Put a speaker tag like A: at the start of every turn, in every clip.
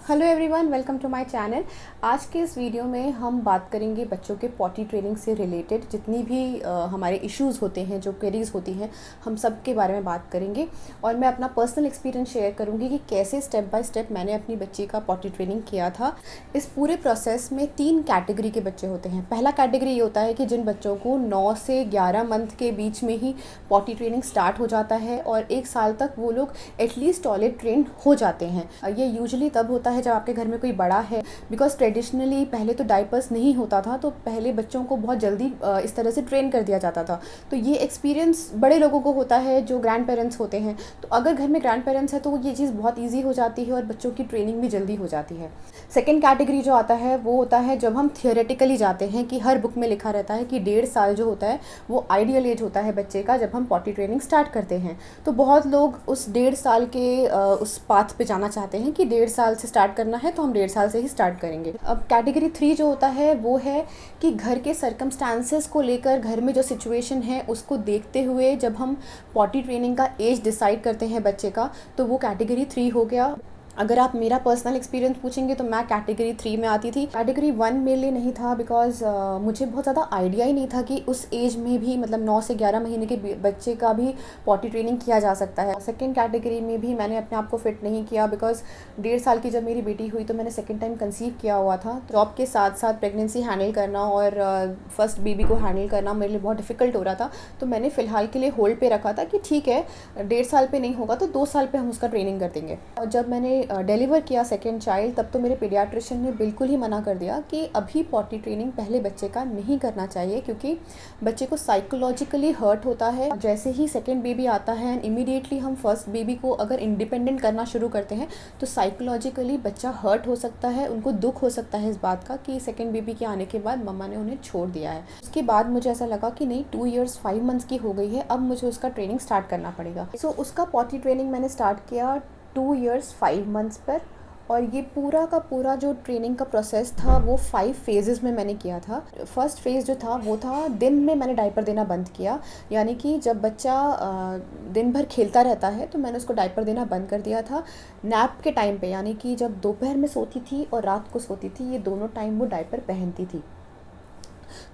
A: Hello everyone, welcome to my channel. आज के इस वीडियो में हम बात करेंगे बच्चों के पॉटी ट्रेनिंग से रिलेटेड जितनी भी हमारे इश्यूज़ होते हैं, जो क्वेरीज होती हैं, हम सब के बारे में बात करेंगे। और मैं अपना पर्सनल एक्सपीरियंस शेयर करूंगी कि कैसे स्टेप बाय स्टेप मैंने अपनी बच्ची का पॉटी ट्रेनिंग किया था। इस पूरे प्रोसेस में 3 कैटेगरी के बच्चे होते हैं। पहला कैटेगरी ये होता है कि जिन बच्चों को 9 से 11 मंथ के बीच में ही पॉटी ट्रेनिंग स्टार्ट हो जाता है और 1 साल तक वो लोग एटलीस्ट टॉयलेट ट्रेन हो जाते हैं। ये यूजुअली तब होता है जब आपके घर में कोई बड़ा है, बिकॉज ट्रेडिशनली पहले तो डाइपर्स नहीं होता था, तो पहले बच्चों को बहुत जल्दी इस तरह से ट्रेन कर दिया जाता था। तो ये एक्सपीरियंस बड़े लोगों को होता है जो ग्रैंड पेरेंट्स होते हैं। तो अगर घर में ग्रैंड पेरेंट्स है तो ये चीज़ बहुत ईजी हो जाती है और बच्चों की ट्रेनिंग भी जल्दी हो जाती है। सेकेंड कैटेगरी जो आता है वो होता है जब हम थियोरेटिकली जाते हैं कि हर बुक में लिखा रहता है कि 1.5 साल जो होता है वो आइडियल एज होता है बच्चे का जब हम पॉटी ट्रेनिंग स्टार्ट करते हैं। तो बहुत लोग उस 1.5 साल के उस पाथ पे जाना चाहते हैं कि 1.5 साल से स्टार्ट करना है तो हम 1.5 साल से ही स्टार्ट करेंगे। अब कैटेगरी 3 जो होता है वो है कि घर के सर्कमस्टांसेस को लेकर, घर में जो सिचुएशन है उसको देखते हुए जब हम पॉटी ट्रेनिंग का एज डिसाइड करते हैं बच्चे का, तो वो कैटेगरी 3 हो गया। अगर आप मेरा पर्सनल एक्सपीरियंस पूछेंगे तो मैं कैटेगरी 3 में आती थी। कैटेगरी 1 मेरे लिए नहीं था बिकॉज मुझे बहुत ज़्यादा आइडिया ही नहीं था कि उस एज में भी, मतलब 9 से 11 महीने के बच्चे का भी पॉटी ट्रेनिंग किया जा सकता है। सेकेंड कैटेगरी में भी मैंने अपने आप को फिट नहीं किया बिकॉज 1.5 साल की जब मेरी बेटी हुई तो मैंने सेकेंड टाइम कंसीव किया हुआ था। जॉब के साथ साथ प्रेगनेंसी हैंडल करना और फर्स्ट बेबी को हैंडल करना मेरे लिए बहुत डिफिकल्ट हो रहा था। तो मैंने फ़िलहाल के लिए होल्ड पे रखा था कि ठीक है, 1.5 साल पे नहीं होगा तो 2 साल पे हम उसका ट्रेनिंग कर देंगे। और जब मैंने डिलीवर किया सेकेंड चाइल्ड, तब तो मेरे पीडियाट्रिशियन ने बिल्कुल ही मना कर दिया कि अभी पॉटी ट्रेनिंग पहले बच्चे का नहीं करना चाहिए, क्योंकि बच्चे को साइकोलॉजिकली हर्ट होता है। जैसे ही सेकेंड बेबी आता है एंड इमीडिएटली हम फर्स्ट बेबी को अगर इंडिपेंडेंट करना शुरू करते हैं तो साइकोलॉजिकली बच्चा हर्ट हो सकता है, उनको दुख हो सकता है इस बात का कि सेकेंड बेबी के आने के बाद मम्मा ने उन्हें छोड़ दिया है। उसके बाद मुझे ऐसा लगा कि नहीं, 2 years 5 months की हो गई है, अब मुझे उसका ट्रेनिंग स्टार्ट करना पड़ेगा। सो उसका पॉटी ट्रेनिंग मैंने स्टार्ट किया 2 years 5 months पर। और ये पूरा का पूरा जो ट्रेनिंग का प्रोसेस था वो 5 फेजेस में मैंने किया था। फर्स्ट फेज़ जो था वो था दिन में मैंने डायपर देना बंद किया, यानी कि जब बच्चा दिन भर खेलता रहता है तो मैंने उसको डायपर देना बंद कर दिया था। नैप के टाइम पे, यानी कि जब दोपहर में सोती थी और रात को सोती थी, ये दोनों टाइम वो डायपर पहनती थी।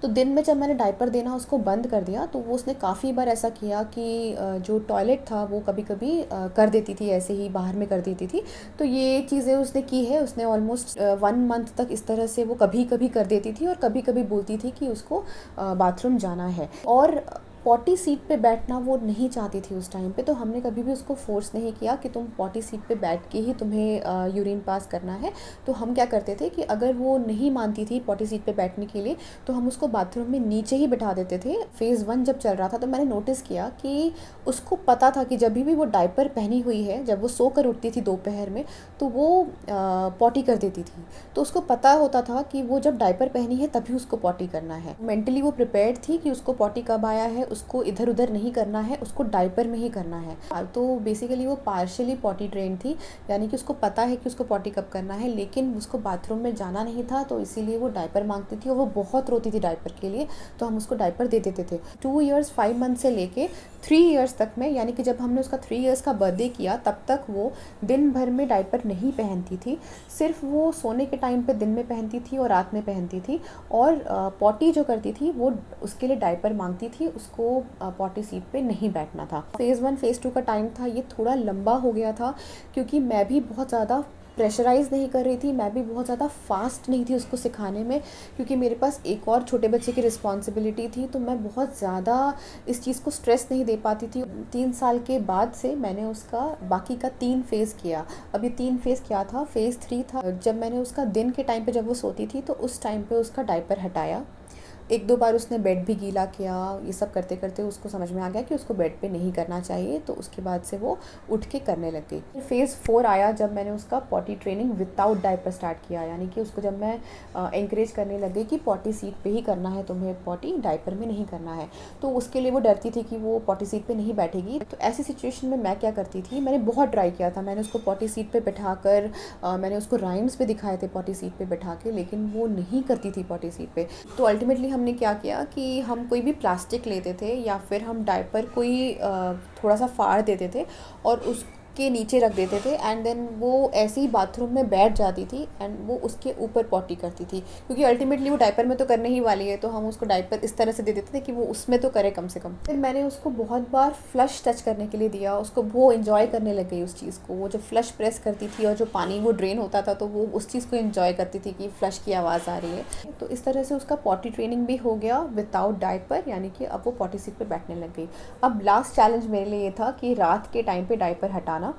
A: तो दिन में जब मैंने डायपर देना उसको बंद कर दिया तो वो उसने काफ़ी बार ऐसा किया कि जो टॉयलेट था वो कभी कभी कर देती थी, ऐसे ही बाहर में कर देती थी। तो ये चीज़ें उसने की है, उसने ऑलमोस्ट 1 month तक इस तरह से वो कभी कभी कर देती थी और कभी कभी बोलती थी कि उसको बाथरूम जाना है। और पॉटी सीट पे बैठना वो नहीं चाहती थी उस टाइम पे, तो हमने कभी भी उसको फोर्स नहीं किया कि तुम पॉटी सीट पे बैठ के ही तुम्हें यूरिन पास करना है। तो हम क्या करते थे कि अगर वो नहीं मानती थी पॉटी सीट पे बैठने के लिए तो हम उसको बाथरूम में नीचे ही बिठा देते थे। फेज़ 1 जब चल रहा था तो मैंने नोटिस किया कि उसको पता था कि जब भी वो डायपर पहनी हुई है, जब वो सो कर उठती थी दोपहर में, तो वो पॉटी कर देती थी। तो उसको पता होता था कि वो जब डायपर पहनी है तभी उसको पॉटी करना है। मेंटली वो प्रिपेयर्ड थी कि उसको पॉटी कब आया है, उसको इधर उधर नहीं करना है, उसको डायपर में ही करना है। तो बेसिकली वो पार्शियली पॉटी ट्रेन थी, यानी कि उसको पता है कि उसको पॉटी कब करना है, लेकिन उसको बाथरूम में जाना नहीं था, तो इसीलिए वो डायपर मांगती थी और वो बहुत रोती थी डायपर के लिए। तो हम उसको डायपर दे देते थे। 2 years 5 months से लेके 3 years तक में, यानी कि जब हमने उसका 3 years का बर्थडे किया तब तक वो दिन भर में डायपर नहीं पहनती थी। सिर्फ वो सोने के टाइम पे दिन में पहनती थी और रात में पहनती थी। और पॉटी जो करती थी वो उसके लिए डायपर मांगती थी, उसको पॉटी सीट पे नहीं बैठना था। फेज़ 1 फेज़ 2 का टाइम था, ये थोड़ा लंबा हो गया था क्योंकि मैं भी बहुत ज़्यादा प्रेशराइज़ नहीं कर रही थी, मैं भी बहुत ज़्यादा फास्ट नहीं थी उसको सिखाने में, क्योंकि मेरे पास एक और छोटे बच्चे की रिस्पॉन्सिबिलिटी थी। तो मैं बहुत ज़्यादा इस चीज़ को स्ट्रेस नहीं दे पाती थी। 3 साल के बाद से मैंने उसका बाकी का 3 फेज़ किया। अब ये 3 फेज़ क्या था, फेज़ 3 था जब मैंने उसका दिन के टाइम पे जब वो सोती थी तो उस टाइम पे उसका डायपर हटाया। 1-2 बार उसने बेड भी गीला किया। ये सब करते करते उसको समझ में आ गया कि उसको बेड पे नहीं करना चाहिए, तो उसके बाद से वो उठ के करने लग गई। फेज़ 4 आया जब मैंने उसका potty training without diaper start किया, यानी कि उसको जब मैं एंकरेज करने लग गई कि पॉटी सीट पे ही करना है तुम्हें, पॉटी डायपर में नहीं करना है। तो उसके लिए वो डरती थी कि वो पॉटी सीट पे नहीं बैठेगी। तो ऐसी सिचुएशन में मैं क्या करती थी, मैंने बहुत ट्राई किया था। मैंने उसको पॉटी सीट पे बिठा कर मैंने उसको राइम्स पे दिखाए थे पॉटी सीट पे बिठा के, लेकिन वो नहीं करती थी पॉटी सीट पे। तो अल्टीमेटली हमने क्या किया कि हम कोई भी प्लास्टिक लेते थे या फिर हम डायपर कोई थोड़ा सा फाड़ देते थे और के नीचे रख देते थे एंड देन वो ऐसे ही बाथरूम में बैठ जाती थी एंड वो उसके ऊपर पॉटी करती थी, क्योंकि अल्टीमेटली वो डायपर में तो करने ही वाली है, तो हम उसको डायपर इस तरह से दे देते थे कि वो उसमें तो करे कम से कम। फिर मैंने उसको बहुत बार फ्लश टच करने के लिए दिया, उसको वो इन्जॉय करने लग गई उस चीज़ को। वो जो फ्लश प्रेस करती थी और जो पानी वो ड्रेन होता था तो वो उस चीज़ को इन्जॉय करती थी कि फ्लश की आवाज़ आ रही है। तो इस तरह से उसका पॉटी ट्रेनिंग भी हो गया विदाउट डायपर, यानी कि अब वो पॉटी सीट पर बैठने लग गई। अब लास्ट चैलेंज मेरे लिए ये था कि रात के टाइम पे डायपर हटाना।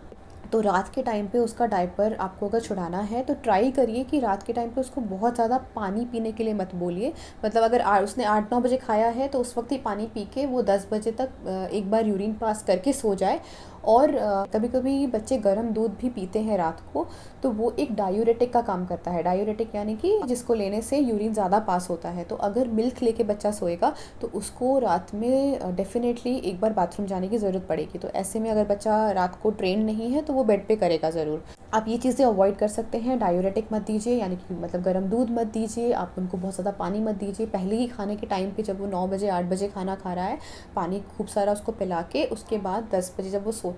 A: तो रात के टाइम पे उसका डायपर आपको अगर छुड़ाना है तो ट्राई करिए कि रात के टाइम पे उसको बहुत ज़्यादा पानी पीने के लिए मत बोलिए। मतलब अगर उसने 8-9 बजे खाया है तो उस वक्त ही पानी पी के वो 10 बजे तक एक बार यूरिन पास करके सो जाए। और कभी कभी बच्चे गर्म दूध भी पीते हैं रात को, तो वो एक डायूरेटिक का काम करता है। डायूरेटिक यानी कि जिसको लेने से यूरिन ज़्यादा पास होता है। तो अगर मिल्क लेके बच्चा सोएगा तो उसको रात में डेफिनेटली एक बार बाथरूम जाने की ज़रूरत पड़ेगी। तो ऐसे में अगर बच्चा रात को ट्रेन नहीं है तो वो बेड पे करेगा ज़रूर। आप ये चीज़ें अवॉइड कर सकते हैं। डायूरेटिक मत दीजिए, यानी कि मतलब गर्म दूध मत दीजिए। आप उनको बहुत ज़्यादा पानी मत दीजिए। पहले ही खाने के टाइम पे जब वो 9 बजे 8 बजे खाना खा रहा है, पानी खूब सारा उसको पिला के उसके बाद 10 बजे जब वो सोता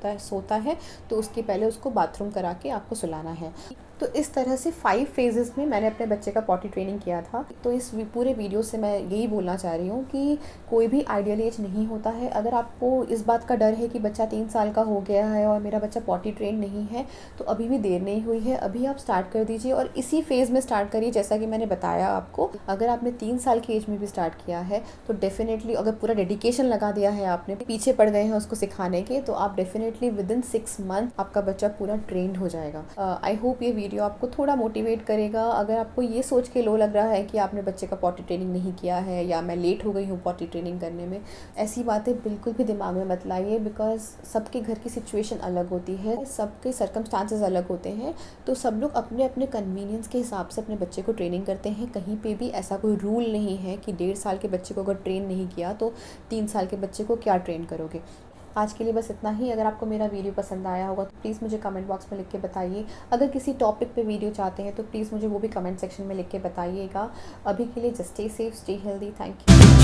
A: है तो उसके पहले उसको बाथरूम करा के आपको सुलाना है। तो इस तरह से 5 फेजेस में मैंने अपने बच्चे का पॉटी ट्रेनिंग किया था। तो इस पूरे वीडियो से मैं यही बोलना चाह रही हूँ कि कोई भी आइडियल एज नहीं होता है। अगर आपको इस बात का डर है कि बच्चा 3 साल का हो गया है और मेरा बच्चा पॉटी ट्रेन नहीं है, तो अभी भी देर नहीं हुई है, अभी आप स्टार्ट कर दीजिए और इसी फेज़ में स्टार्ट करिए जैसा कि मैंने बताया आपको। अगर आपने 3 साल की एज में भी स्टार्ट किया है तो डेफिनेटली, अगर पूरा डेडिकेशन लगा दिया है, आपने पीछे पड़ गए हैं उसको सिखाने के, तो आप डेफिनेटली विदिन 6 मंथ आपका बच्चा पूरा ट्रेंड हो जाएगा। आई होप ये वीडियो आपको थोड़ा मोटिवेट करेगा। अगर आपको ये सोच के लो लग रहा है कि आपने बच्चे का पॉटी ट्रेनिंग नहीं किया है या मैं लेट हो गई हूँ पॉटी ट्रेनिंग करने में, ऐसी बातें बिल्कुल भी दिमाग में मत लाइए। बिकॉज सबके घर की सिचुएशन अलग होती है, सबके सर्कमस्टांसेस अलग होते हैं। तो सब लोग अपने अपने कन्वीनियंस के हिसाब से अपने बच्चे को ट्रेनिंग करते हैं। कहीं पे भी ऐसा कोई रूल नहीं है कि 1.5 साल के बच्चे को अगर ट्रेन नहीं किया तो 3 साल के बच्चे को क्या ट्रेन करोगे। आज के लिए बस इतना ही। अगर आपको मेरा वीडियो पसंद आया होगा तो प्लीज़ मुझे कमेंट बॉक्स में लिख के बताइए। अगर किसी टॉपिक पे वीडियो चाहते हैं तो प्लीज़ मुझे वो भी कमेंट सेक्शन में लिख के बताइएगा। अभी के लिए just stay safe, stay healthy. Thank you.